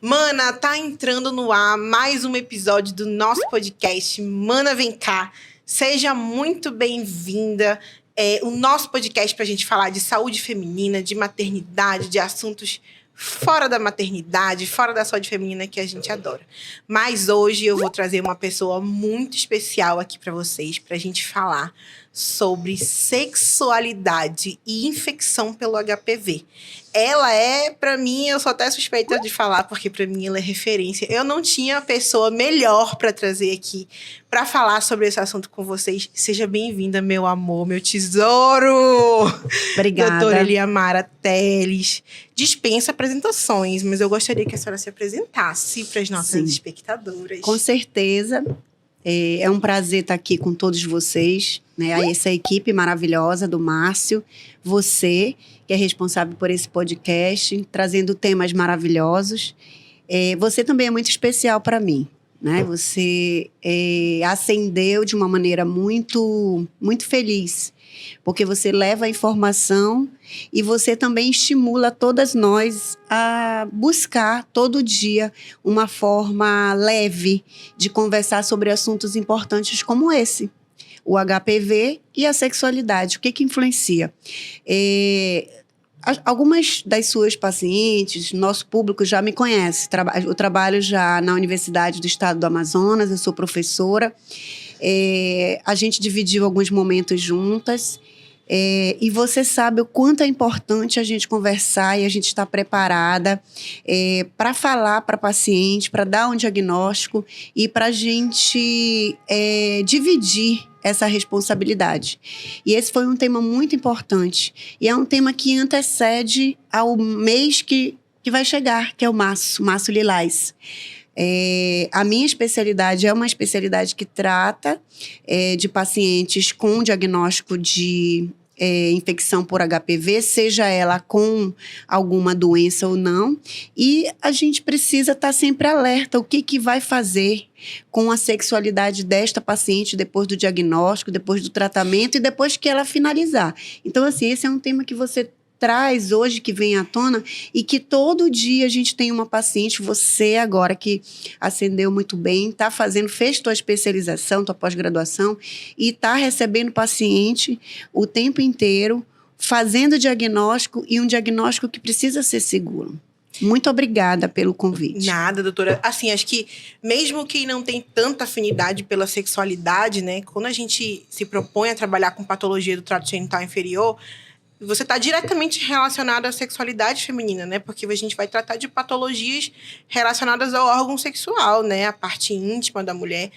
Mana, tá entrando no ar mais um episódio do nosso podcast Mana Vem Cá. Seja muito bem-vinda. O nosso podcast pra gente falar de saúde feminina, de maternidade, de assuntos fora da maternidade, fora da saúde feminina que a gente adora. Mas hoje eu vou trazer uma pessoa muito especial aqui pra vocês, pra gente falar sobre sexualidade e infecção pelo HPV. Ela é, pra mim, eu sou até suspeita de falar, porque pra mim ela é referência. Eu não tinha pessoa melhor pra trazer aqui pra falar sobre esse assunto com vocês. Seja bem-vinda, meu amor, meu tesouro! Obrigada. Doutora Eliamara Teles. Dispensa apresentações, mas eu gostaria que a senhora se apresentasse para as nossas espectadoras. Com certeza. É um prazer estar aqui com todos vocês, né? Essa equipe maravilhosa do Márcio, você, que é responsável por esse podcast, trazendo temas maravilhosos. Você também é muito especial para mim, né? Você ascendeu de uma maneira muito, muito feliz, porque você leva a informação e você também estimula todas nós a buscar todo dia uma forma leve de conversar sobre assuntos importantes como esse, o HPV e a sexualidade. O que influencia? Algumas das suas pacientes, nosso público já me conhece. Eu trabalho já na Universidade do Estado do Amazonas, eu sou professora. A gente dividiu alguns momentos juntas. E você sabe o quanto é importante a gente conversar e a gente estar preparada para falar para a paciente, para dar um diagnóstico e para a gente dividir essa responsabilidade. E esse foi um tema muito importante. E é um tema que antecede ao mês que vai chegar, que é o Março Lilás. A minha especialidade é uma especialidade que trata de pacientes com diagnóstico de infecção por HPV, seja ela com alguma doença ou não, e a gente precisa estar sempre alerta o que vai fazer com a sexualidade desta paciente depois do diagnóstico, depois do tratamento e depois que ela finalizar. Então, assim, esse é um tema que você traz hoje, que vem à tona, e que todo dia a gente tem uma paciente, você agora que ascendeu muito bem, fez tua especialização, tua pós-graduação, e está recebendo paciente o tempo inteiro, fazendo diagnóstico, e um diagnóstico que precisa ser seguro. Muito obrigada pelo convite. Nada, doutora. Assim, acho que mesmo quem não tem tanta afinidade pela sexualidade, né, quando a gente se propõe a trabalhar com patologia do trato genital inferior, você está diretamente relacionado à sexualidade feminina, né? Porque a gente vai tratar de patologias relacionadas ao órgão sexual, né? A parte íntima da mulher.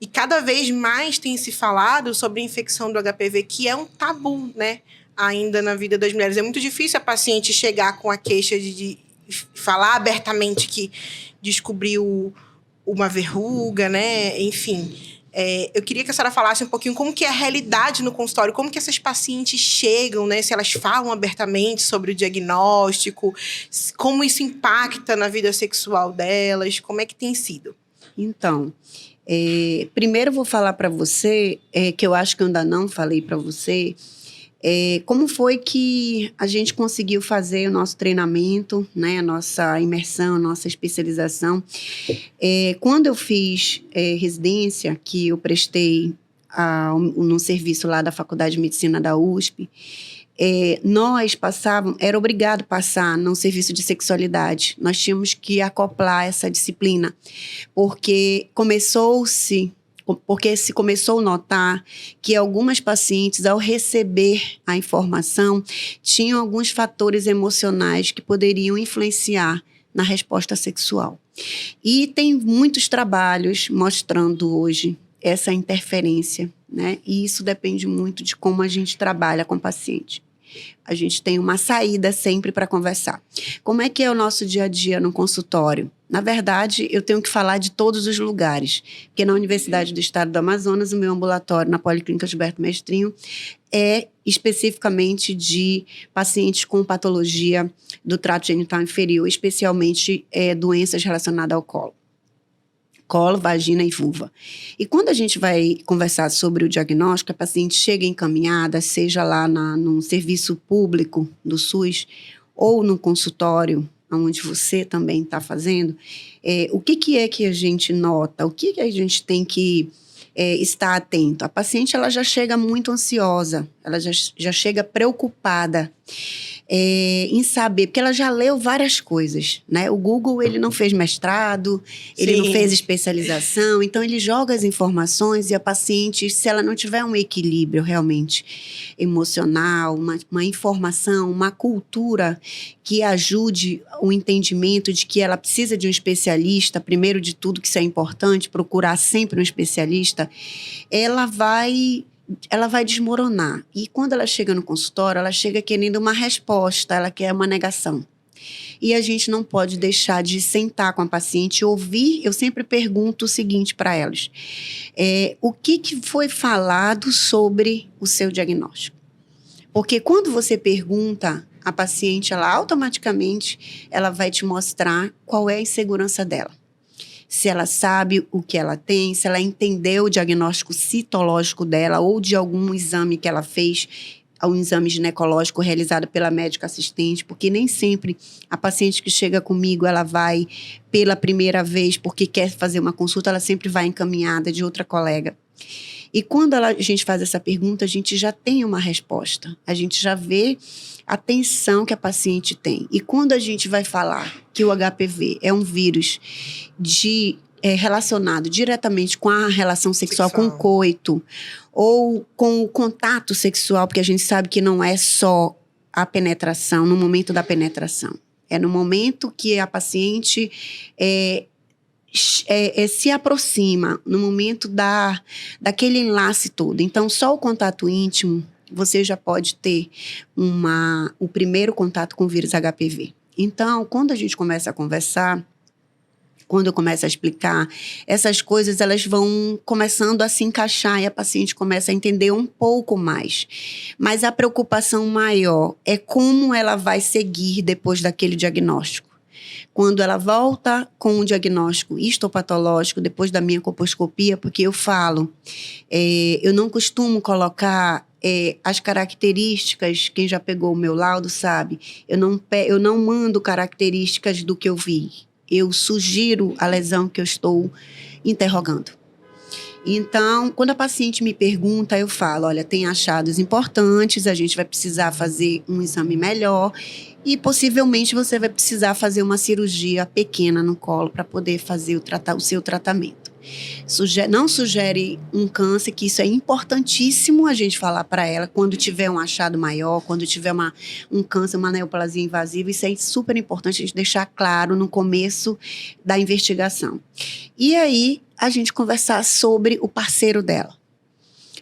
E cada vez mais tem se falado sobre a infecção do HPV, que é um tabu, né? Ainda na vida das mulheres. É muito difícil a paciente chegar com a queixa de falar abertamente que descobriu uma verruga, né? Enfim. Eu queria que a senhora falasse um pouquinho como que é a realidade no consultório, como que essas pacientes chegam, né? Se elas falam abertamente sobre o diagnóstico, como isso impacta na vida sexual delas, como é que tem sido? Então, primeiro eu vou falar para você, que eu acho que eu ainda não falei para você, como foi que a gente conseguiu fazer o nosso treinamento, né, a nossa imersão, a nossa especialização. Quando eu fiz residência, que eu prestei num serviço lá da Faculdade de Medicina da USP, nós era obrigado a passar num serviço de sexualidade. Nós tínhamos que acoplar essa disciplina, porque se começou a notar que algumas pacientes, ao receber a informação, tinham alguns fatores emocionais que poderiam influenciar na resposta sexual. E tem muitos trabalhos mostrando hoje essa interferência, né? E isso depende muito de como a gente trabalha com o paciente. A gente tem uma saída sempre para conversar. Como é que é o nosso dia a dia no consultório? Na verdade, eu tenho que falar de todos os lugares, porque na Universidade do Estado do Amazonas, o meu ambulatório na Policlínica Gilberto Mestrinho é especificamente de pacientes com patologia do trato genital inferior, especialmente doenças relacionadas ao colo, vagina e vulva. E quando a gente vai conversar sobre o diagnóstico, a paciente chega encaminhada, seja lá num serviço público do SUS ou no consultório onde você também está fazendo, o que é que a gente nota? O que a gente tem que estar atento? A paciente ela já chega muito ansiosa, ela já chega preocupada em saber, porque ela já leu várias coisas, né? O Google, ele não fez mestrado, ele não fez especialização, então ele joga as informações e a paciente, se ela não tiver um equilíbrio realmente emocional, uma informação, uma cultura que ajude o entendimento de que ela precisa de um especialista, primeiro de tudo, que isso é importante, procurar sempre um especialista, ela vai desmoronar. E quando ela chega no consultório, ela chega querendo uma resposta, ela quer uma negação. E a gente não pode deixar de sentar com a paciente e ouvir. Eu sempre pergunto o seguinte para elas: o que foi falado sobre o seu diagnóstico? Porque quando você pergunta, a paciente, ela automaticamente ela vai te mostrar qual é a insegurança dela. Se ela sabe o que ela tem, se ela entendeu o diagnóstico citológico dela ou de algum exame que ela fez, um exame ginecológico realizado pela médica assistente, porque nem sempre a paciente que chega comigo, ela vai pela primeira vez porque quer fazer uma consulta, ela sempre vai encaminhada de outra colega. E quando a gente faz essa pergunta, a gente já tem uma resposta, a gente já vê a tensão que a paciente tem. E quando a gente vai falar que o HPV é um vírus relacionado diretamente com a relação sexual, com o coito, ou com o contato sexual, porque a gente sabe que não é só a penetração, no momento da penetração. É no momento que a paciente se aproxima, no momento daquele enlace todo. Então, só o contato íntimo, você já pode ter o primeiro contato com o vírus HPV. Então, quando a gente começa a conversar, quando eu começo a explicar, essas coisas elas vão começando a se encaixar e a paciente começa a entender um pouco mais. Mas a preocupação maior é como ela vai seguir depois daquele diagnóstico. Quando ela volta com um diagnóstico histopatológico, depois da minha colposcopia, porque eu falo, eu não costumo colocar as características, quem já pegou o meu laudo sabe, eu não mando características do que eu vi, eu sugiro a lesão que eu estou interrogando. Então, quando a paciente me pergunta, eu falo, olha, tem achados importantes, a gente vai precisar fazer um exame melhor e possivelmente você vai precisar fazer uma cirurgia pequena no colo para poder fazer o seu tratamento. Não sugere um câncer, que isso é importantíssimo a gente falar para ela quando tiver um achado maior, quando tiver um câncer, uma neoplasia invasiva, isso é super importante a gente deixar claro no começo da investigação. E aí, a gente conversar sobre o parceiro dela,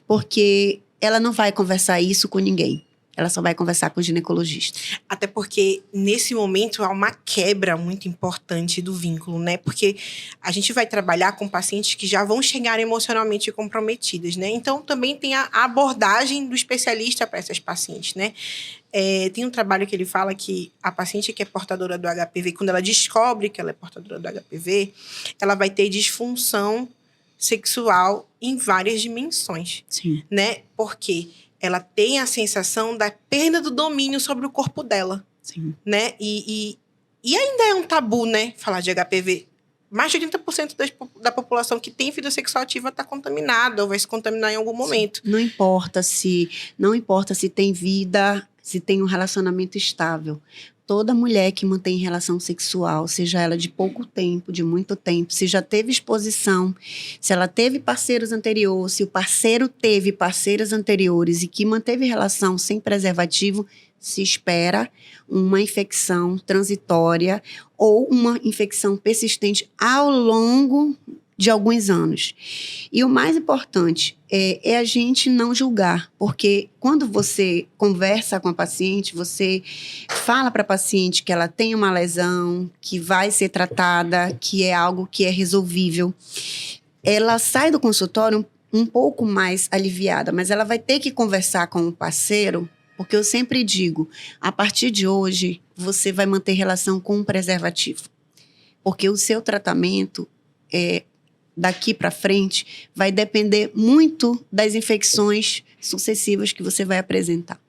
porque ela não vai conversar isso com ninguém. Ela só vai conversar com o ginecologista. Até porque, nesse momento, há uma quebra muito importante do vínculo, né? Porque a gente vai trabalhar com pacientes que já vão chegar emocionalmente comprometidas, né? Então, também tem a abordagem do especialista para essas pacientes, né? Tem um trabalho que ele fala que a paciente que é portadora do HPV, quando ela descobre que ela é portadora do HPV, ela vai ter disfunção sexual em várias dimensões. Sim. Né? Porque ela tem a sensação da perda do domínio sobre o corpo dela. Sim. Né? E ainda é um tabu, né? Falar de HPV. Mais de 80% da população que tem vida sexual ativa está contaminada ou vai se contaminar em algum momento. Não importa se tem vida, se tem um relacionamento estável. Toda mulher que mantém relação sexual, seja ela de pouco tempo, de muito tempo, se já teve exposição, se ela teve parceiros anteriores, se o parceiro teve parceiras anteriores e que manteve relação sem preservativo, se espera uma infecção transitória ou uma infecção persistente ao longo de alguns anos. E o mais importante é a gente não julgar, porque quando você conversa com a paciente, você fala para a paciente que ela tem uma lesão, que vai ser tratada, que é algo que é resolvível. Ela sai do consultório um pouco mais aliviada, mas ela vai ter que conversar com o parceiro, porque eu sempre digo, a partir de hoje, você vai manter relação com um preservativo. Porque o seu tratamento daqui para frente vai depender muito das infecções sucessivas que você vai apresentar.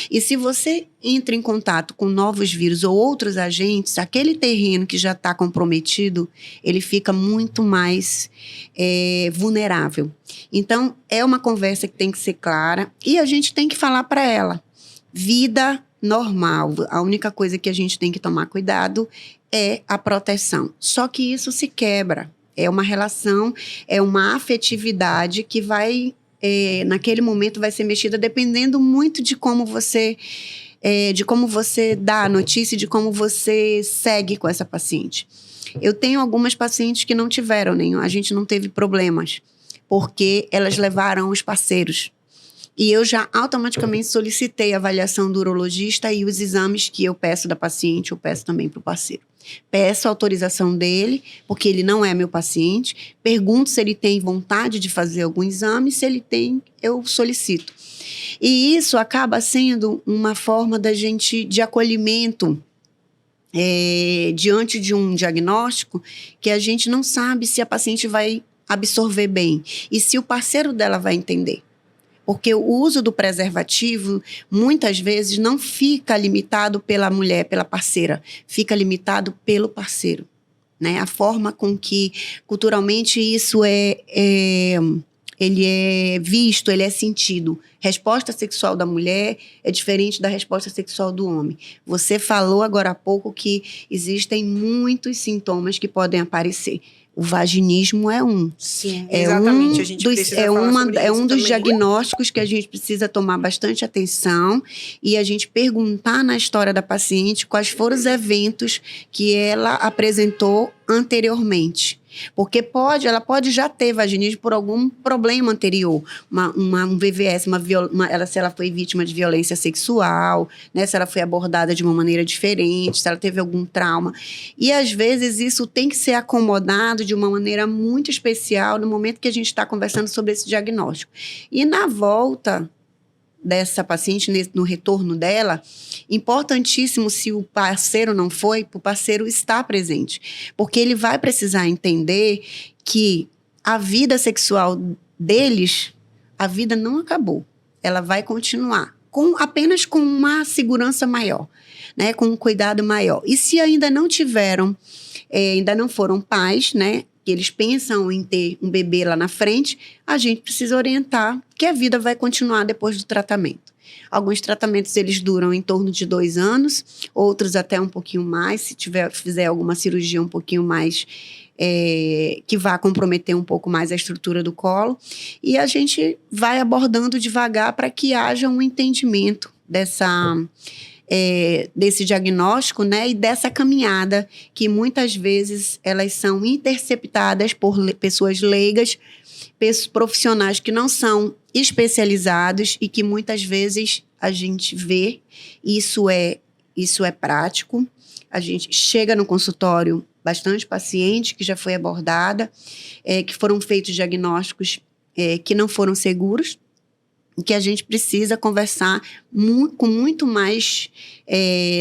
E se você entra em contato com novos vírus ou outros agentes, aquele terreno que já está comprometido, ele fica muito mais vulnerável. Então, é uma conversa que tem que ser clara e a gente tem que falar para ela. Vida normal. A única coisa que a gente tem que tomar cuidado é a proteção. Só que isso se quebra. É uma relação, é uma afetividade que vai... naquele momento vai ser mexida dependendo muito de como você dá a notícia e de como você segue com essa paciente. Eu tenho algumas pacientes que não tiveram nenhum, a gente não teve problemas, porque elas levaram os parceiros. E eu já automaticamente solicitei a avaliação do urologista e os exames que eu peço da paciente, eu peço também para o parceiro. Peço a autorização dele, porque ele não é meu paciente. Pergunto se ele tem vontade de fazer algum exame. Se ele tem, eu solicito. E isso acaba sendo uma forma da gente, de acolhimento, diante de um diagnóstico que a gente não sabe se a paciente vai absorver bem e se o parceiro dela vai entender. Porque o uso do preservativo, muitas vezes, não fica limitado pela mulher, pela parceira. Fica limitado pelo parceiro. Né? A forma com que, culturalmente, isso ele é visto, ele é sentido. Resposta sexual da mulher é diferente da resposta sexual do homem. Você falou agora há pouco que existem muitos sintomas que podem aparecer. O vaginismo é um. Sim, exatamente. A gente precisa falar sobre é isso um dos também. diagnósticos que a gente precisa tomar bastante atenção e a gente perguntar na história da paciente quais foram os eventos que ela apresentou anteriormente. Porque ela pode já ter vaginismo por algum problema anterior, um VVS, se ela foi vítima de violência sexual, né, se ela foi abordada de uma maneira diferente, se ela teve algum trauma. E, às vezes, isso tem que ser acomodado de uma maneira muito especial no momento que a gente está conversando sobre esse diagnóstico. E, na volta dessa paciente, no retorno dela, importantíssimo, se o parceiro não foi, para o parceiro estar presente. Porque ele vai precisar entender que a vida sexual deles, a vida não acabou. Ela vai continuar, apenas com uma segurança maior, né? Com um cuidado maior. E se ainda não tiveram, ainda não foram pais, né? Que eles pensam em ter um bebê lá na frente, a gente precisa orientar que a vida vai continuar depois do tratamento. Alguns tratamentos eles duram em torno de 2 anos, outros até um pouquinho mais, se fizer alguma cirurgia um pouquinho mais, que vá comprometer um pouco mais a estrutura do colo. E a gente vai abordando devagar para que haja um entendimento desse diagnóstico, né, e dessa caminhada que muitas vezes elas são interceptadas por pessoas leigas, profissionais que não são especializados e que muitas vezes a gente vê, isso é prático. A gente chega no consultório bastante paciente que já foi abordada, que foram feitos diagnósticos que não foram seguros, que a gente precisa conversar com muito mais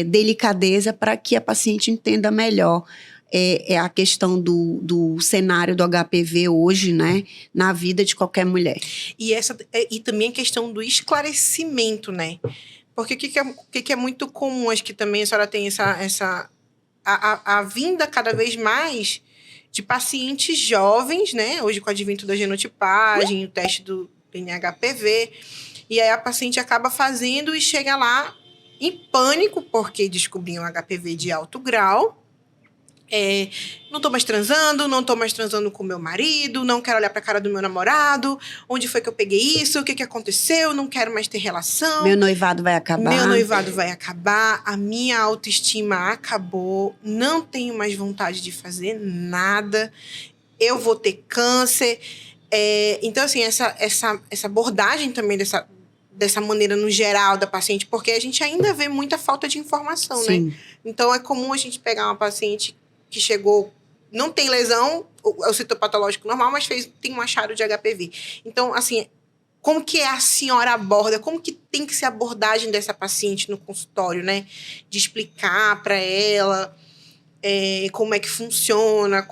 delicadeza para que a paciente entenda melhor a questão do cenário do HPV hoje, né, na vida de qualquer mulher. E também a questão do esclarecimento, né? Porque o que é muito comum, acho que também a senhora tem a vinda cada vez mais de pacientes jovens, né? Hoje com o advento da genotipagem, o teste do HPV, e aí a paciente acaba fazendo e chega lá em pânico porque descobriu um HPV de alto grau. Não tô mais transando com meu marido, não quero olhar pra cara do meu namorado, onde foi que eu peguei isso, o que aconteceu, não quero mais ter relação. Meu noivado vai acabar. A minha autoestima acabou, não tenho mais vontade de fazer nada, eu vou ter câncer. Então, assim, essa abordagem também dessa maneira no geral da paciente, porque a gente ainda vê muita falta de informação, Sim. né? Então, é comum a gente pegar uma paciente que chegou, não tem lesão, é o citopatológico normal, mas tem um achado de HPV. Então, assim, como que a senhora aborda, como que tem que ser a abordagem dessa paciente no consultório, né? De explicar para ela como é que funciona,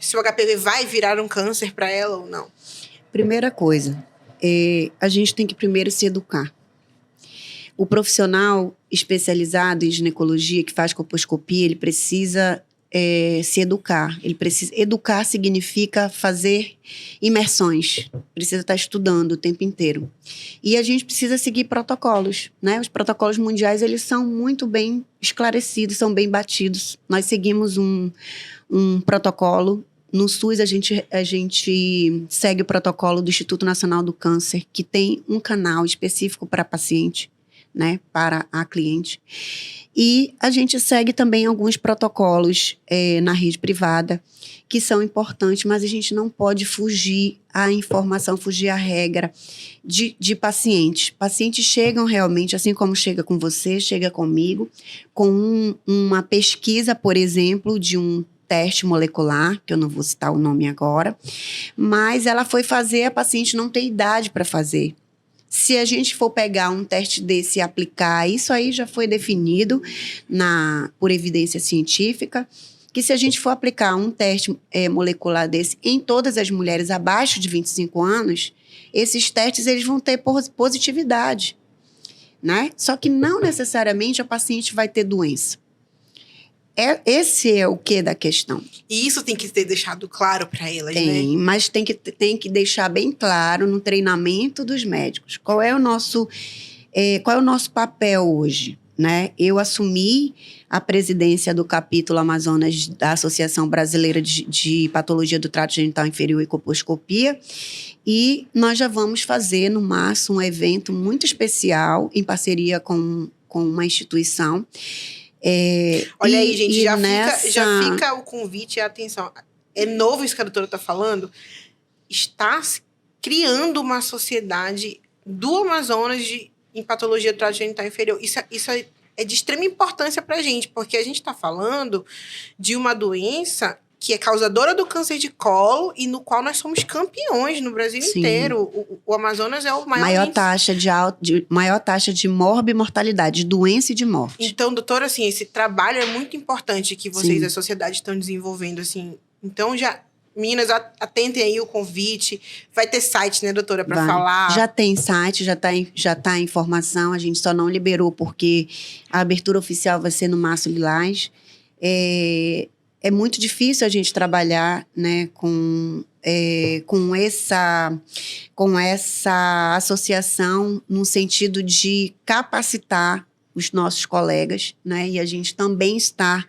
se o HPV vai virar um câncer para ela ou não. Primeira coisa, a gente tem que primeiro se educar. O profissional especializado em ginecologia que faz colposcopia, ele precisa se educar. Educar significa fazer imersões. Precisa estar estudando o tempo inteiro. E a gente precisa seguir protocolos, né? Os protocolos mundiais, eles são muito bem esclarecidos, são bem batidos. Nós seguimos um protocolo. No SUS, a gente segue o protocolo do Instituto Nacional do Câncer, que tem um canal específico para paciente, né, para a cliente. E a gente segue também alguns protocolos na rede privada, que são importantes, mas a gente não pode fugir à informação, fugir à regra de pacientes. Pacientes chegam realmente, assim como chega com você, chega comigo, com uma pesquisa, por exemplo, de um teste molecular, que eu não vou citar o nome agora, mas ela foi fazer, a paciente não tem idade para fazer. Se a gente for pegar um teste desse e aplicar, isso aí já foi definido por evidência científica, que se a gente for aplicar um teste molecular desse em todas as mulheres abaixo de 25 anos, esses testes eles vão ter positividade, né? Só que não necessariamente a paciente vai ter doença. Esse é o quê da questão. E isso tem que ser deixado claro para elas, né? Tem, mas tem que deixar bem claro no treinamento dos médicos. Qual é o nosso papel hoje, né? Eu assumi a presidência do capítulo Amazonas da Associação Brasileira de Patologia do Trato Genital Inferior e Colposcopia, e nós já vamos fazer, no março, um evento muito especial, em parceria com uma instituição. Olha aí, gente, já fica o convite e a atenção. É novo isso que a doutora está falando. Está criando uma sociedade do Amazonas em patologia do trato genital inferior. Isso é de extrema importância para a gente, porque a gente está falando de uma doença que é causadora do câncer de colo e no qual nós somos campeões no Brasil inteiro. O Amazonas é o maior maior taxa de morbimortalidade, de doença e de morte. Então, doutora, assim, esse trabalho é muito importante que vocês, a sociedade, estão desenvolvendo, assim. Então, meninas, atentem aí o convite. Vai ter site, né, doutora, para falar? Já tem site, já tá em informação. A gente só não liberou porque a abertura oficial vai ser no Março Lilás. É muito difícil a gente trabalhar, né, com essa associação no sentido de capacitar os nossos colegas, né, e a gente também estar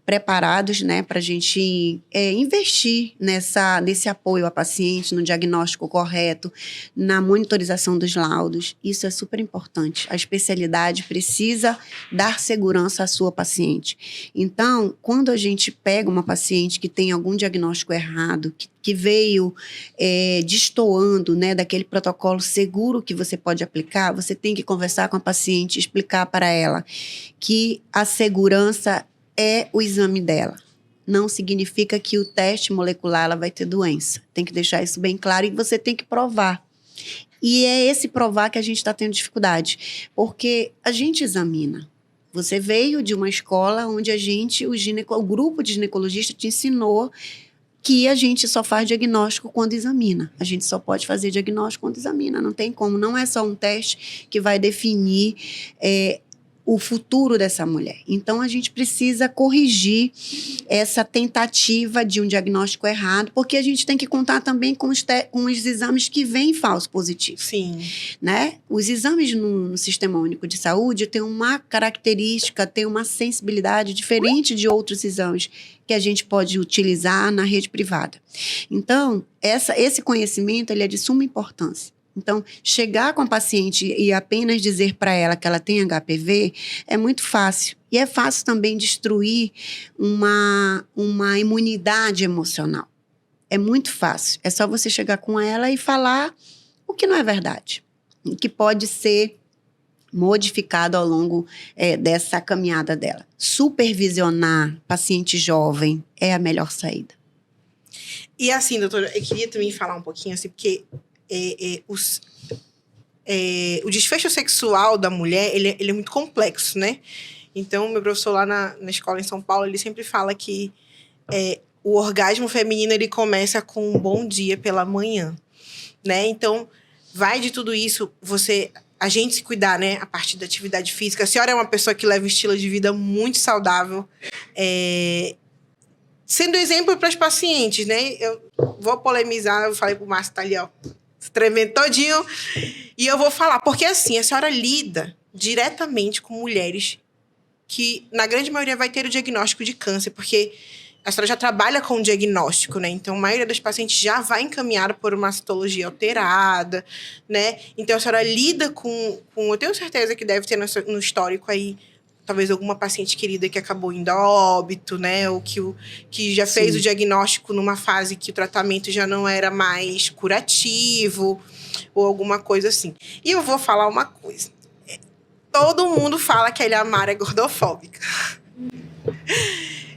preparados, né, para a gente investir nesse apoio à paciente, no diagnóstico correto, na monitorização dos laudos. Isso é super importante. A especialidade precisa dar segurança à sua paciente. Então, quando a gente pega uma paciente que tem algum diagnóstico errado, que veio destoando, né, daquele protocolo seguro que você pode aplicar, você tem que conversar com a paciente, explicar para ela que a segurança é o exame dela. Não significa que o teste molecular ela vai ter doença. Tem que deixar isso bem claro e você tem que provar. E é esse provar que a gente está tendo dificuldade. Porque a gente examina. Você veio de uma escola onde o grupo de ginecologistas te ensinou que a gente só faz diagnóstico quando examina. A gente só pode fazer diagnóstico quando examina. Não tem como. Não é só um teste que vai definir o futuro dessa mulher. Então, a gente precisa corrigir essa tentativa de um diagnóstico errado, porque a gente tem que contar também com os exames que vêm falso positivo. Sim. Né? Os exames no Sistema Único de Saúde têm uma característica, têm uma sensibilidade diferente de outros exames que a gente pode utilizar na rede privada. Então, esse conhecimento ele é de suma importância. Então, chegar com a paciente e apenas dizer para ela que ela tem HPV é muito fácil. E é fácil também destruir uma imunidade emocional. É muito fácil. É só você chegar com ela e falar o que não é verdade. O que pode ser modificado ao longo dessa caminhada dela. Supervisionar paciente jovem é a melhor saída. E assim, doutora, eu queria também falar um pouquinho assim, porque o desfecho sexual da mulher, ele é muito complexo, né? Então, meu professor lá na escola em São Paulo, ele sempre fala que o orgasmo feminino, ele começa com um bom dia pela manhã, né? Então, vai de tudo isso, a gente se cuidar, né? A partir da atividade física. A senhora é uma pessoa que leva um estilo de vida muito saudável. Sendo exemplo para os pacientes, né? Eu vou polemizar, eu falei pro Márcio, tá ali, ó, tremendo todinho. E eu vou falar, porque assim, a senhora lida diretamente com mulheres que, na grande maioria, vai ter o diagnóstico de câncer, porque a senhora já trabalha com o diagnóstico, né? Então, a maioria dos pacientes já vai encaminhada por uma citologia alterada, né? Então, a senhora lida com eu tenho certeza que deve ter no histórico aí, talvez alguma paciente querida que acabou indo a óbito, né? Ou que já fez o diagnóstico numa fase que o tratamento já não era mais curativo, ou alguma coisa assim. E eu vou falar uma coisa. Todo mundo fala que a Eliamara é gordofóbica.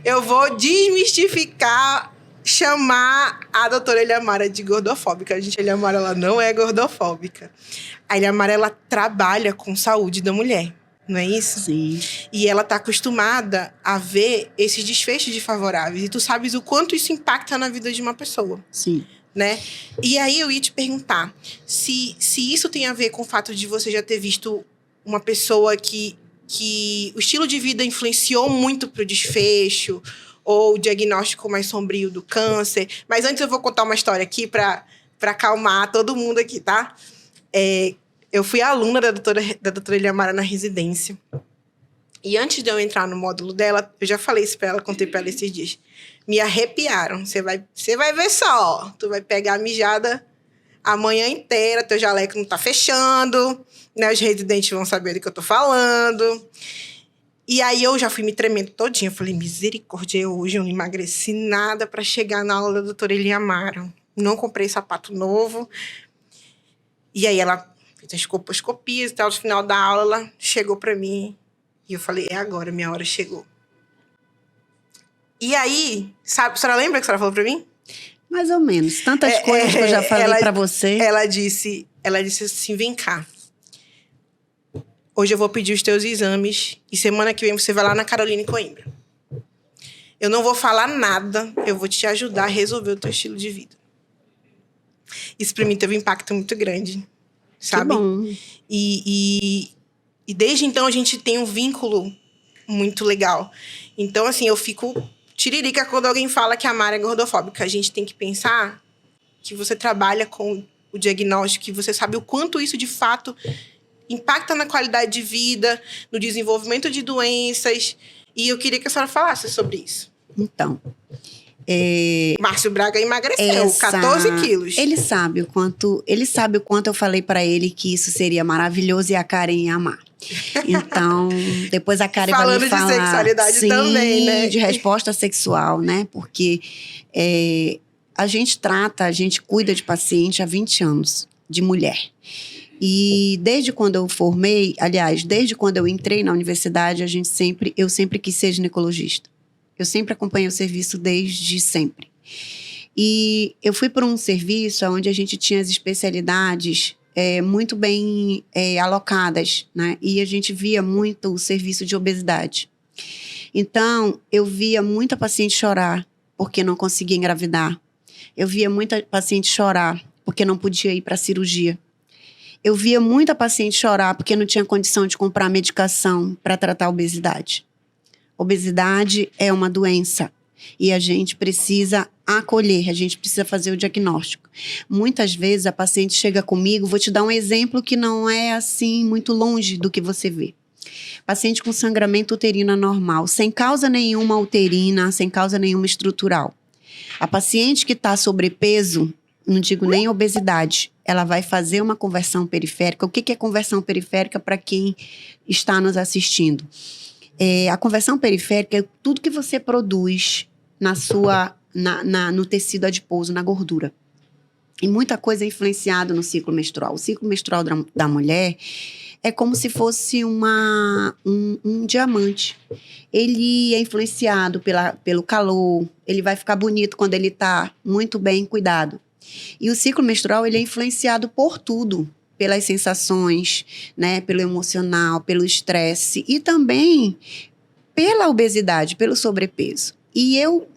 Eu vou desmistificar, chamar a doutora Eliamara de gordofóbica. A Eliamara, ela não é gordofóbica. A Eliamara, ela trabalha com saúde da mulher, não é isso? Sim. E ela tá acostumada a ver esses desfechos desfavoráveis. E tu sabes o quanto isso impacta na vida de uma pessoa. Sim. Né? E aí eu ia te perguntar se isso tem a ver com o fato de você já ter visto uma pessoa que o estilo de vida influenciou muito pro desfecho, ou o diagnóstico mais sombrio do câncer. Mas antes eu vou contar uma história aqui para acalmar todo mundo aqui, tá? Eu fui aluna da doutora Eliamara na residência. E antes de eu entrar no módulo dela, eu já falei isso pra ela, contei pra ela esses dias. Me arrepiaram. Você vai ver só. Tu vai pegar a mijada a manhã inteira, teu jaleco não tá fechando, né? Os residentes vão saber do que eu tô falando. E aí eu já fui me tremendo todinha. Eu falei, misericórdia, hoje eu não emagreci nada pra chegar na aula da doutora Eliamara. Não comprei sapato novo. E aí ela fez as colposcopias e tal. No final da aula, ela chegou pra mim. E eu falei, é agora, minha hora chegou. E aí, sabe, a senhora lembra que a senhora falou pra mim? Mais ou menos. Tantas coisas que eu já falei pra você. Ela disse assim, vem cá. Hoje eu vou pedir os teus exames e semana que vem você vai lá na Caroline Coimbra. Eu não vou falar nada, eu vou te ajudar a resolver o teu estilo de vida. Isso pra mim teve um impacto muito grande, sabe? Que bom. E desde então a gente tem um vínculo muito legal. Então, assim, eu fico tiririca quando alguém fala que a Mara é gordofóbica. A gente tem que pensar que você trabalha com o diagnóstico, que você sabe o quanto isso, de fato, impacta na qualidade de vida, no desenvolvimento de doenças. E eu queria que a senhora falasse sobre isso. Então, Márcio Braga emagreceu 14 quilos. Ele sabe o quanto eu falei pra ele que isso seria maravilhoso e a Karen ia amar. Então, depois a Karen vai me falar... Falando de sexualidade sim, também, né? De resposta sexual, né? Porque a gente cuida de paciente há 20 anos, de mulher. E desde quando eu formei, aliás, desde quando eu entrei na universidade, eu sempre quis ser ginecologista. Eu sempre acompanhei o serviço desde sempre. E eu fui para um serviço onde a gente tinha as especialidades muito bem alocadas, né? E a gente via muito o serviço de obesidade. Então, eu via muita paciente chorar porque não conseguia engravidar. Eu via muita paciente chorar porque não podia ir para a cirurgia. Eu via muita paciente chorar porque não tinha condição de comprar medicação para tratar a obesidade. Obesidade é uma doença e a gente precisa acolher, a gente precisa fazer o diagnóstico. Muitas vezes a paciente chega comigo, vou te dar um exemplo que não é assim muito longe do que você vê. Paciente com sangramento uterino anormal, sem causa nenhuma uterina, sem causa nenhuma estrutural. A paciente que está sobrepeso, não digo nem obesidade, ela vai fazer uma conversão periférica. O que é conversão periférica para quem está nos assistindo? A conversão periférica é tudo que você produz no tecido adiposo, na gordura. E muita coisa é influenciada no ciclo menstrual. O ciclo menstrual da mulher é como se fosse um diamante. Ele é influenciado pelo calor, ele vai ficar bonito quando ele está muito bem cuidado. E o ciclo menstrual ele é influenciado por tudo. Pelas sensações, né, pelo emocional, pelo estresse e também pela obesidade, pelo sobrepeso. E eu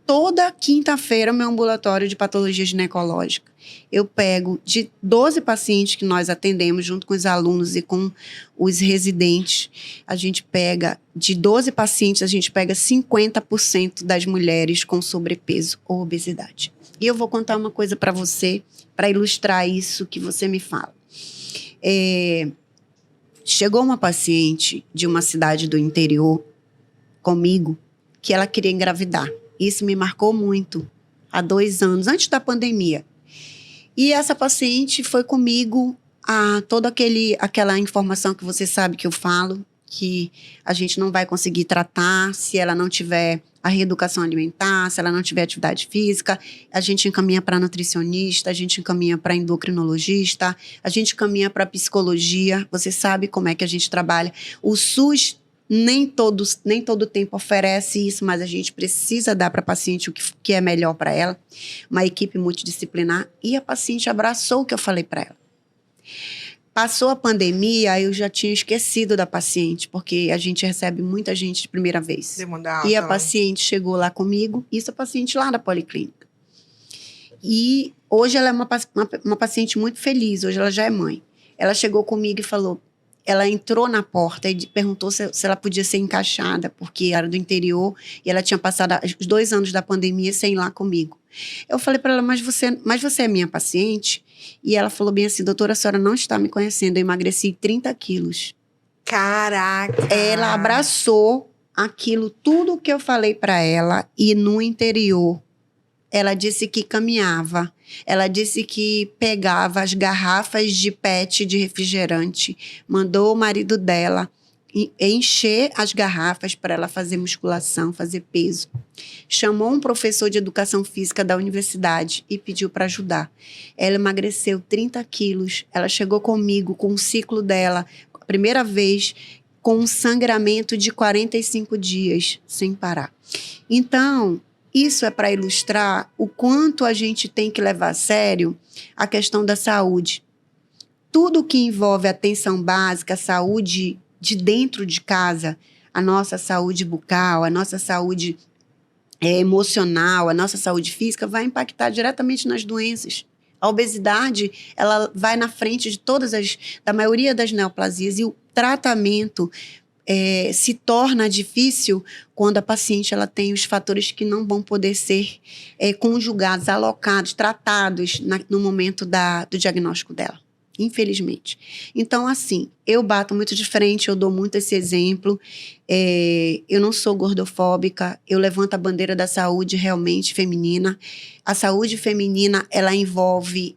toda quinta-feira, meu ambulatório de patologia ginecológica. Eu pego de 12 pacientes que nós atendemos, junto com os alunos e com os residentes, a gente pega, de 12 pacientes, a gente pega 50% das mulheres com sobrepeso ou obesidade. E eu vou contar uma coisa para você, para ilustrar isso que você me fala. Chegou uma paciente de uma cidade do interior comigo, que ela queria engravidar. Isso me marcou muito, há 2 anos, antes da pandemia. E essa paciente foi comigo a toda aquela informação que você sabe que eu falo, que a gente não vai conseguir tratar se ela não tiver a reeducação alimentar, se ela não tiver atividade física, a gente encaminha para nutricionista, a gente encaminha para endocrinologista, a gente encaminha para psicologia. Você sabe como é que a gente trabalha. O SUS nem todo tempo oferece isso, mas a gente precisa dar para a paciente o que é melhor para ela, uma equipe multidisciplinar, e a paciente abraçou o que eu falei para ela. Passou a pandemia, eu já tinha esquecido da paciente, porque a gente recebe muita gente de primeira vez. E a paciente chegou lá comigo, isso é paciente lá da Policlínica. E hoje ela é uma paciente muito feliz, hoje ela já é mãe. Ela chegou comigo e falou, ela entrou na porta e perguntou se ela podia ser encaixada, porque era do interior e ela tinha passado os 2 anos da pandemia sem ir lá comigo. Eu falei para ela, mas você é minha paciente? E ela falou bem assim, doutora, a senhora não está me conhecendo, eu emagreci 30 quilos. Caraca! Ela abraçou aquilo, tudo que eu falei para ela, e no interior, ela disse que caminhava, ela disse que pegava as garrafas de PET de refrigerante, mandou o marido dela encher as garrafas para ela fazer musculação, fazer peso. Chamou um professor de educação física da universidade e pediu para ajudar. Ela emagreceu 30 quilos, ela chegou comigo com o ciclo dela, a primeira vez, com um sangramento de 45 dias, sem parar. Então, isso é para ilustrar o quanto a gente tem que levar a sério a questão da saúde. Tudo que envolve atenção básica, saúde de dentro de casa, a nossa saúde bucal, a nossa saúde emocional, a nossa saúde física, vai impactar diretamente nas doenças. A obesidade, ela vai na frente de da maioria das neoplasias, e o tratamento se torna difícil quando a paciente ela tem os fatores que não vão poder ser conjugados, alocados, tratados no momento do diagnóstico dela, infelizmente. Então, assim, eu bato muito de frente, eu dou muito esse exemplo. Eu não sou gordofóbica, eu levanto a bandeira da saúde realmente feminina. A saúde feminina, ela envolve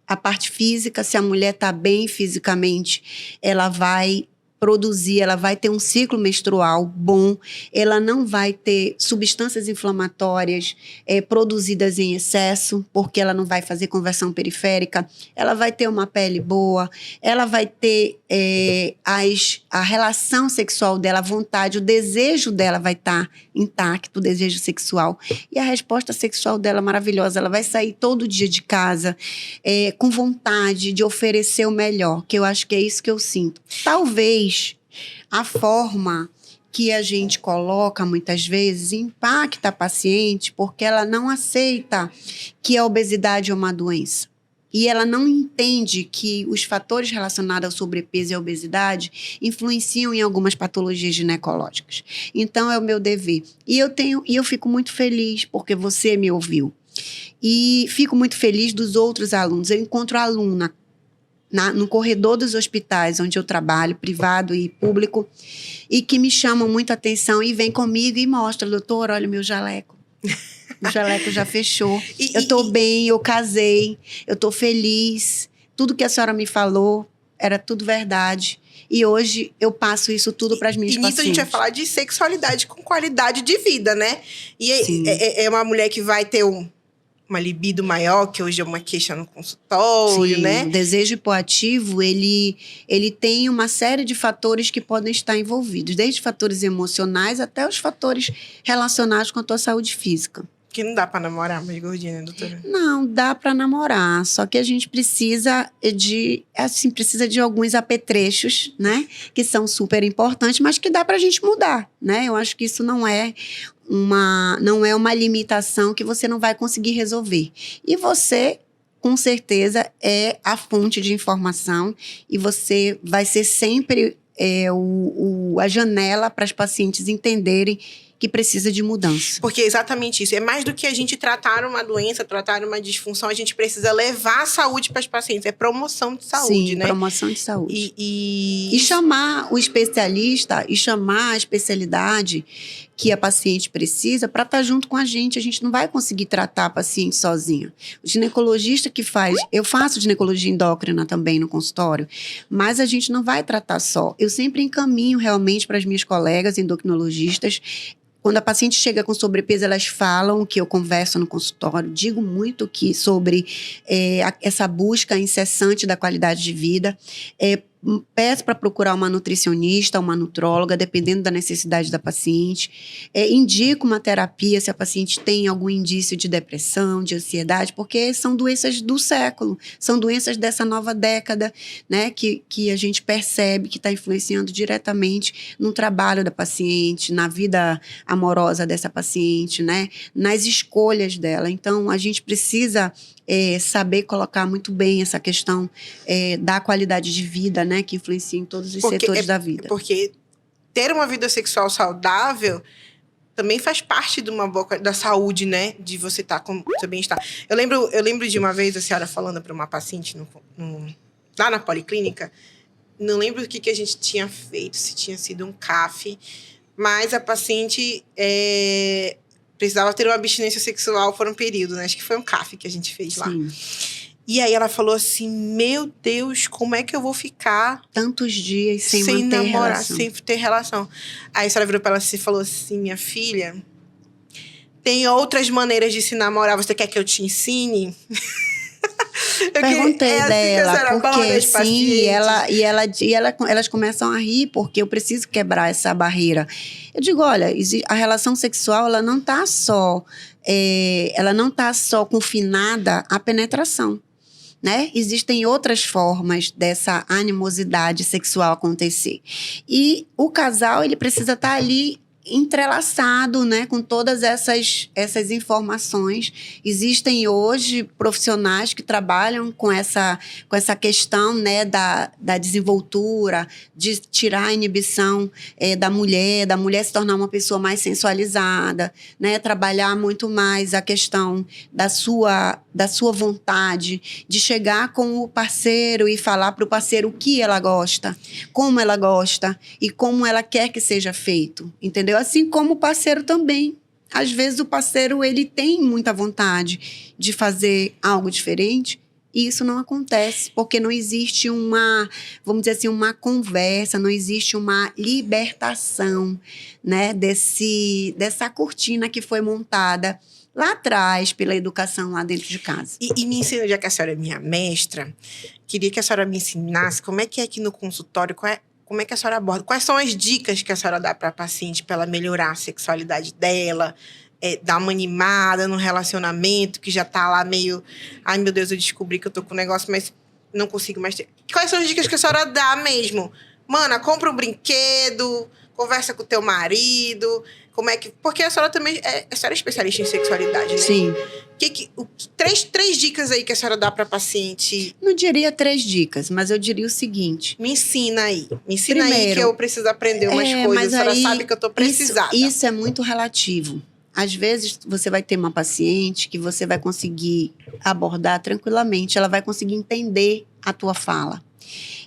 a parte física. Se a mulher está bem fisicamente, ela vai produzir, ela vai ter um ciclo menstrual bom, ela não vai ter substâncias inflamatórias produzidas em excesso, porque ela não vai fazer conversão periférica, ela vai ter uma pele boa, ela vai ter a relação sexual dela, a vontade, o desejo dela vai estar intacto, o desejo sexual, e a resposta sexual dela maravilhosa, ela vai sair todo dia de casa com vontade de oferecer o melhor, que eu acho que é isso que eu sinto. Talvez a forma que a gente coloca muitas vezes impacta a paciente, porque ela não aceita que a obesidade é uma doença. E ela não entende que os fatores relacionados ao sobrepeso e à obesidade influenciam em algumas patologias ginecológicas. Então, é o meu dever. E eu fico muito feliz porque você me ouviu. E fico muito feliz dos outros alunos. Eu encontro aluna no corredor dos hospitais onde eu trabalho, privado e público, e que me chamam muita atenção e vem comigo e mostra, doutor, olha o meu jaleco. O jaleco já fechou. Eu estou bem, eu casei, eu estou feliz. Tudo que a senhora me falou era tudo verdade. E hoje eu passo isso tudo para as minhas pacientes. E nisso a gente vai falar de sexualidade com qualidade de vida, né? E é uma mulher que vai ter uma libido maior, que hoje é uma queixa no consultório, né? O desejo hipoativo, ele tem uma série de fatores que podem estar envolvidos, desde fatores emocionais até os fatores relacionados com a tua saúde física. Porque não dá pra namorar mais gordinha, né, doutora? Não, dá para namorar, só que a gente precisa precisa de alguns apetrechos, né, que são super importantes, mas que dá pra gente mudar, né? Eu acho que isso não é uma limitação que você não vai conseguir resolver. E você, com certeza, é a fonte de informação e você vai ser sempre a janela para as pacientes entenderem que precisa de mudança. Porque é exatamente isso. É mais do que a gente tratar uma doença, tratar uma disfunção, a gente precisa levar a saúde para as pacientes. É promoção de saúde, Sim, né? promoção de saúde. E chamar o especialista e chamar a especialidade que a paciente precisa para estar junto com a gente. A gente não vai conseguir tratar a paciente sozinha. O ginecologista que faz... Eu faço ginecologia endócrina também no consultório, mas a gente não vai tratar só. Eu sempre encaminho realmente para as minhas colegas endocrinologistas. Quando a paciente chega com sobrepeso, elas falam que eu converso no consultório, digo muito sobre essa busca incessante da qualidade de vida. Peço para procurar uma nutricionista, uma nutróloga, dependendo da necessidade da paciente. Indico uma terapia se a paciente tem algum indício de depressão, de ansiedade, porque são doenças do século, são doenças dessa nova década, né, que a gente percebe que está influenciando diretamente no trabalho da paciente, na vida amorosa dessa paciente, né, nas escolhas dela. Então, a gente precisa saber colocar muito bem essa questão da qualidade de vida, né, que influencia em todos os setores da vida. Porque ter uma vida sexual saudável também faz parte de uma boa da saúde, né, de você estar com seu bem-estar. Eu lembro de uma vez a senhora falando para uma paciente lá na policlínica, não lembro o que a gente tinha feito, se tinha sido um CAF, mas a paciente precisava ter uma abstinência sexual por um período, né? Acho que foi um CAF que a gente fez lá. Sim. E aí ela falou assim, meu Deus, como é que eu vou ficar tantos dias sem manter namorar, relação. sem ter relação? Aí a senhora virou pra ela e falou assim, minha filha, tem outras maneiras de se namorar, você quer que eu te ensine? Perguntei dela, porque sim, elas começam a rir, porque eu preciso quebrar essa barreira. Eu digo, olha, a relação sexual, ela não está só confinada à penetração, né? Existem outras formas dessa animosidade sexual acontecer. E o casal, ele precisa estar ali entrelaçado, né, com todas essas informações. Existem hoje profissionais que trabalham com essa questão, né, da desenvoltura, de tirar a inibição da mulher se tornar uma pessoa mais sensualizada, né, trabalhar muito mais a questão da sua vontade, de chegar com o parceiro e falar para o parceiro o que ela gosta, como ela gosta e como ela quer que seja feito, entendeu? Assim como o parceiro também. Às vezes o parceiro, ele tem muita vontade de fazer algo diferente e isso não acontece, porque não existe vamos dizer assim, uma conversa, não existe uma libertação, né, dessa cortina que foi montada lá atrás pela educação lá dentro de casa. E me ensina, já que a senhora é minha mestra, queria que a senhora me ensinasse como é que é aqui no consultório, como é que a senhora aborda? Quais são as dicas que a senhora dá para a paciente para ela melhorar a sexualidade dela, dar uma animada no relacionamento, que já tá lá meio... Ai, meu Deus, eu descobri que eu tô com um negócio, mas não consigo mais ter... Quais são as dicas que a senhora dá mesmo? Mana, compra um brinquedo, conversa com o teu marido... Como é que... Porque a senhora também... A senhora é especialista em sexualidade, né? Sim. Três dicas aí que a senhora dá pra paciente. Não diria 3 dicas, mas eu diria o seguinte. Me ensina aí. Primeiro, aí que eu preciso aprender umas coisas. Mas a senhora aí, sabe que eu tô precisada. Isso é muito relativo. Às vezes, você vai ter uma paciente que você vai conseguir abordar tranquilamente. Ela vai conseguir entender a tua fala.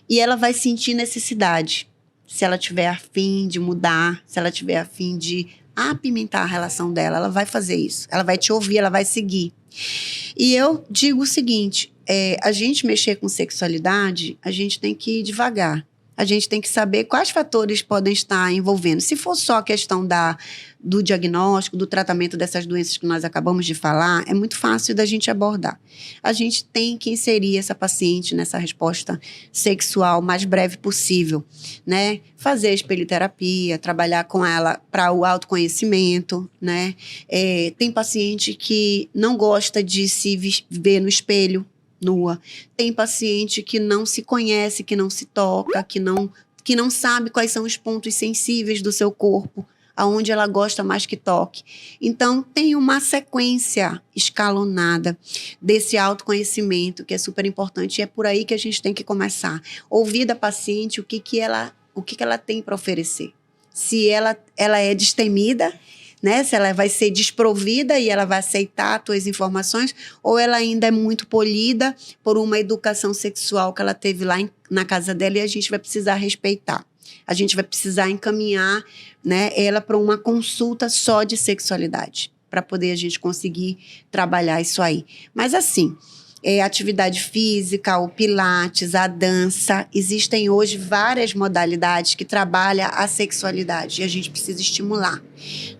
E ela vai sentir necessidade. Se ela tiver a fim de mudar, se ela tiver a fim de apimentar a relação dela, ela vai fazer isso. Ela vai te ouvir, ela vai seguir. E eu digo o seguinte, a gente mexer com sexualidade, a gente tem que ir devagar. A gente tem que saber quais fatores podem estar envolvendo. Se for só a questão do diagnóstico, do tratamento dessas doenças que nós acabamos de falar, é muito fácil da gente abordar. A gente tem que inserir essa paciente nessa resposta sexual o mais breve possível, né? Fazer espelhoterapia, trabalhar com ela para o autoconhecimento, né? Tem paciente que não gosta de se ver no espelho, nua. Tem paciente que não se conhece, que não se toca, que não sabe quais são os pontos sensíveis do seu corpo, aonde ela gosta mais que toque. Então, tem uma sequência escalonada desse autoconhecimento, que é super importante, e é por aí que a gente tem que começar. Ouvir da paciente o que ela tem para oferecer. Se ela é destemida, né? Se ela vai ser desprovida e ela vai aceitar as tuas informações, ou ela ainda é muito polida por uma educação sexual que ela teve lá na casa dela e a gente vai precisar respeitar. A gente vai precisar encaminhar, né, ela para uma consulta só de sexualidade, para poder a gente conseguir trabalhar isso aí. Mas assim, atividade física, o pilates, a dança, existem hoje várias modalidades que trabalham a sexualidade e a gente precisa estimular,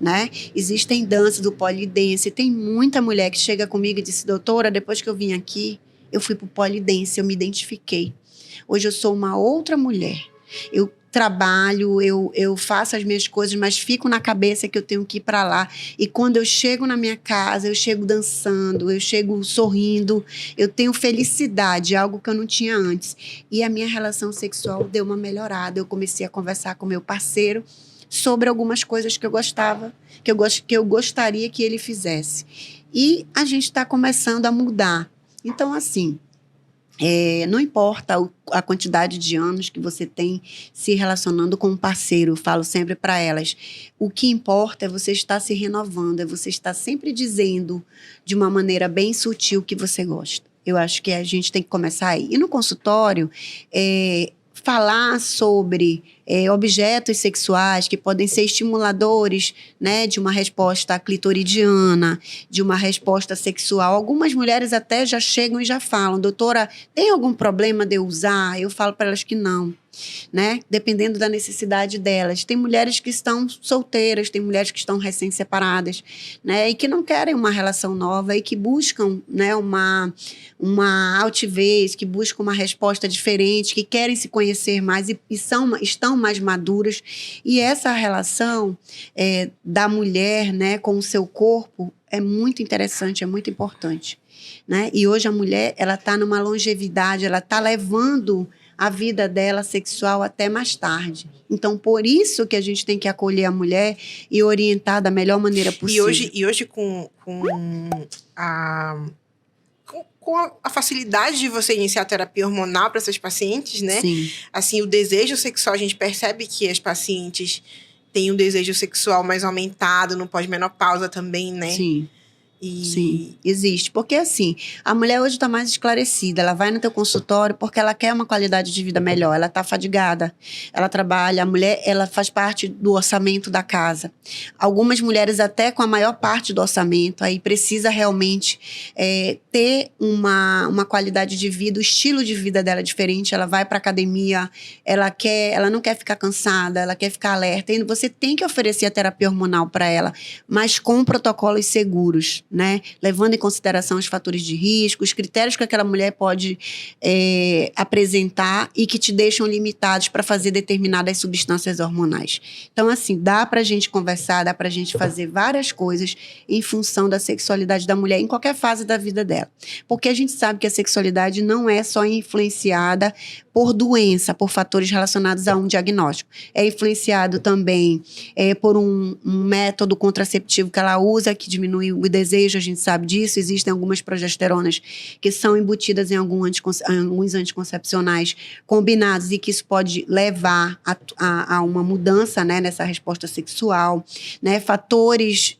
né? Existem danças do polidense, tem muita mulher que chega comigo e diz: doutora, depois que eu vim aqui, eu fui pro polidense, eu me identifiquei. Hoje eu sou uma outra mulher. Eu trabalho, eu faço as minhas coisas, mas fico na cabeça que eu tenho que ir para lá. E quando eu chego na minha casa, eu chego dançando, eu chego sorrindo, eu tenho felicidade, algo que eu não tinha antes. E a minha relação sexual deu uma melhorada. Eu comecei a conversar com meu parceiro sobre algumas coisas que eu gostava, que eu gostaria que ele fizesse. E a gente está começando a mudar. Então, assim, não importa a quantidade de anos que você tem se relacionando com um parceiro, eu falo sempre para elas, o que importa é você estar se renovando, é você estar sempre dizendo de uma maneira bem sutil o que você gosta. Eu acho que a gente tem que começar aí. E no consultório, falar sobre objetos sexuais que podem ser estimuladores, né, de uma resposta clitoridiana, de uma resposta sexual. Algumas mulheres até já chegam e já falam: doutora, tem algum problema de eu usar? Eu falo para elas que não, né? Dependendo da necessidade delas. Tem mulheres que estão solteiras, tem mulheres que estão recém-separadas, né, e que não querem uma relação nova e que buscam, né, uma altivez, que buscam uma resposta diferente, que querem se conhecer mais e estão mais maduras. E essa relação da mulher, né, com o seu corpo é muito interessante, é muito importante, né? E hoje a mulher, ela está numa longevidade, ela está levando a vida dela sexual até mais tarde. Então, por isso que a gente tem que acolher a mulher e orientar da melhor maneira possível. E hoje com a facilidade de você iniciar a terapia hormonal para essas pacientes, né? Sim. Assim, o desejo sexual, a gente percebe que as pacientes têm um desejo sexual mais aumentado no pós-menopausa também, né? Sim. Sim, existe. Porque assim, a mulher hoje está mais esclarecida. Ela vai no teu consultório porque ela quer uma qualidade de vida melhor. Ela está fadigada. Ela trabalha. A mulher, ela faz parte do orçamento da casa. Algumas mulheres até com a maior parte do orçamento. Aí precisa realmente ter uma qualidade de vida. O estilo de vida dela é diferente. Ela vai para academia. Ela não quer ficar cansada. Ela quer ficar alerta. E você tem que oferecer a terapia hormonal para ela, mas com protocolos seguros, né? Levando em consideração os fatores de risco, os critérios que aquela mulher pode apresentar e que te deixam limitados para fazer determinadas substâncias hormonais. Então, assim, dá para a gente conversar, dá para a gente fazer várias coisas em função da sexualidade da mulher em qualquer fase da vida dela. Porque a gente sabe que a sexualidade não é só influenciada por doença, por fatores relacionados a um diagnóstico. É influenciado também por um método contraceptivo que ela usa, que diminui o desejo, a gente sabe disso. Existem algumas progesteronas que são embutidas em alguns anticoncepcionais combinados e que isso pode levar a uma mudança, né, nessa resposta sexual, né? Fatores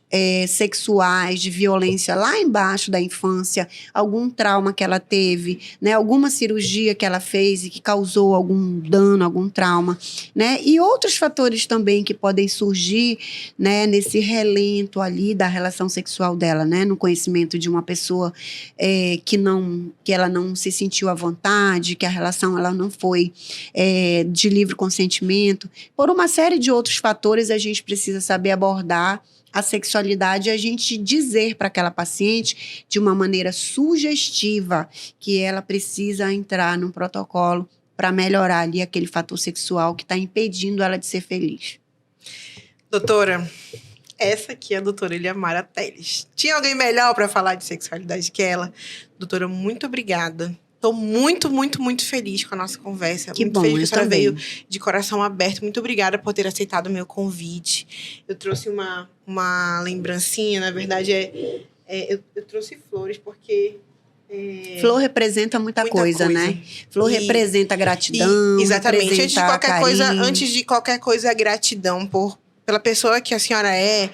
sexuais, de violência lá embaixo da infância, algum trauma que ela teve, né? Alguma cirurgia que ela fez e que causou algum dano, algum trauma, né? E outros fatores também que podem surgir, né, nesse relento ali da relação sexual dela, né? No conhecimento de uma pessoa que ela não se sentiu à vontade, que a relação ela não foi de livre consentimento. Por uma série de outros fatores, a gente precisa saber abordar a sexualidade e a gente dizer para aquela paciente de uma maneira sugestiva que ela precisa entrar num protocolo para melhorar ali aquele fator sexual que está impedindo ela de ser feliz. Doutora, essa aqui é a doutora Eliamara Teles. Tinha alguém melhor para falar de sexualidade que ela? Doutora, muito obrigada. Estou muito, muito, muito feliz com a nossa conversa. Que muito bom, feliz que a senhora também. veio de coração aberto. Muito obrigada por ter aceitado o meu convite. Eu trouxe uma lembrancinha, na verdade, eu trouxe flores porque... Flor representa muita coisa, né? Flor representa gratidão, exatamente. representa Antes de qualquer coisa, gratidão pela pessoa que a senhora é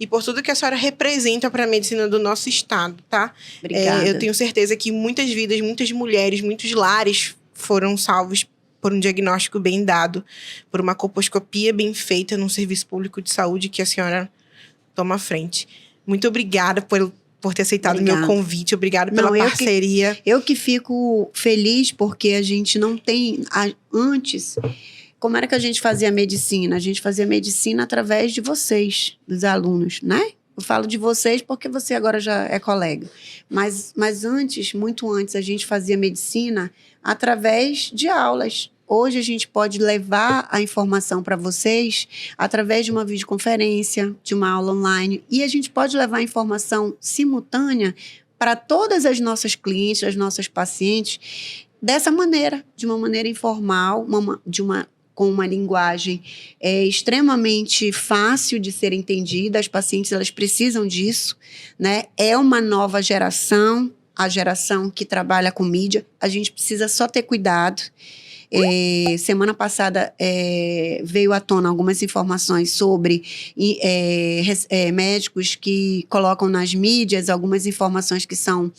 e por tudo que a senhora representa para a medicina do nosso estado, tá? Obrigada. Eu tenho certeza que muitas vidas, muitas mulheres, muitos lares foram salvos por um diagnóstico bem dado, por uma colposcopia bem feita num serviço público de saúde que a senhora toma à frente. Muito obrigada por ter aceitado o meu convite. Obrigada pela parceria. Eu que fico feliz porque a gente não tem... Antes, como era que a gente fazia medicina? A gente fazia medicina através de vocês, dos alunos, né? Eu falo de vocês porque você agora já é colega. Mas antes, muito antes, a gente fazia medicina através de aulas. Hoje a gente pode levar a informação para vocês através de uma videoconferência, de uma aula online. E a gente pode levar a informação simultânea para todas as nossas clientes, as nossas pacientes, dessa maneira, de uma maneira informal, com uma linguagem extremamente fácil de ser entendida. As pacientes elas precisam disso, né? É uma nova geração, a geração que trabalha com mídia. A gente precisa só ter cuidado. Semana passada veio à tona algumas informações sobre médicos que colocam nas mídias algumas informações que são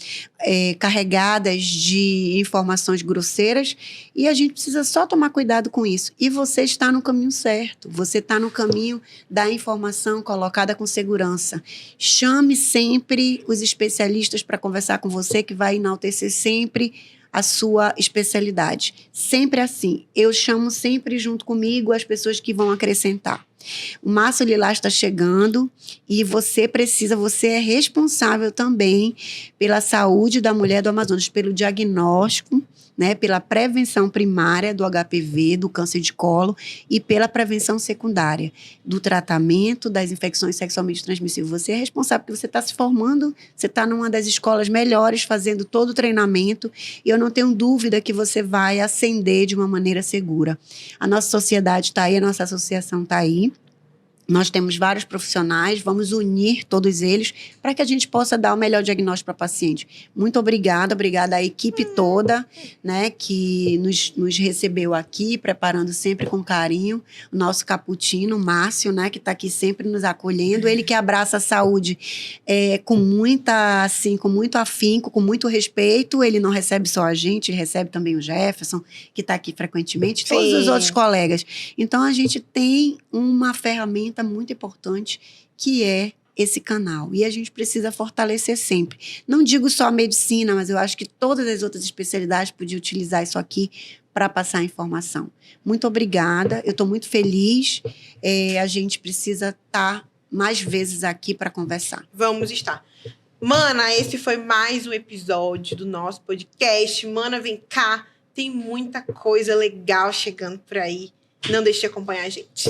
carregadas de informações grosseiras e a gente precisa só tomar cuidado com isso. E você está no caminho certo, você está no caminho da informação colocada com segurança. Chame sempre os especialistas para conversar com você, que vai enaltecer sempre a sua especialidade. Sempre assim. Eu chamo sempre junto comigo as pessoas que vão acrescentar. O Março Lilás está chegando e você é responsável também pela saúde da mulher do Amazonas, pelo diagnóstico, né, pela prevenção primária do HPV, do câncer de colo e pela prevenção secundária, do tratamento das infecções sexualmente transmissíveis. Você é responsável porque você está se formando, você está numa das escolas melhores fazendo todo o treinamento e eu não tenho dúvida que você vai ascender de uma maneira segura. A nossa sociedade está aí, a nossa associação está aí. Nós temos vários profissionais, vamos unir todos eles para que a gente possa dar o melhor diagnóstico para a paciente. Muito obrigada à equipe toda, né, que nos recebeu aqui, preparando sempre com carinho. O nosso caputino, Márcio, né, que está aqui sempre nos acolhendo. Ele que abraça a saúde com muito afinco, com muito respeito. Ele não recebe só a gente, recebe também o Jefferson, que está aqui frequentemente, todos os outros colegas. Então, a gente tem uma ferramenta muito importante, que é esse canal. E a gente precisa fortalecer sempre. Não digo só a medicina, mas eu acho que todas as outras especialidades podiam utilizar isso aqui para passar informação. Muito obrigada, eu estou muito feliz. A gente precisa estar mais vezes aqui para conversar. Vamos estar. Mana, esse foi mais um episódio do nosso podcast. Mana, vem cá. Tem muita coisa legal chegando por aí. Não deixe de acompanhar a gente.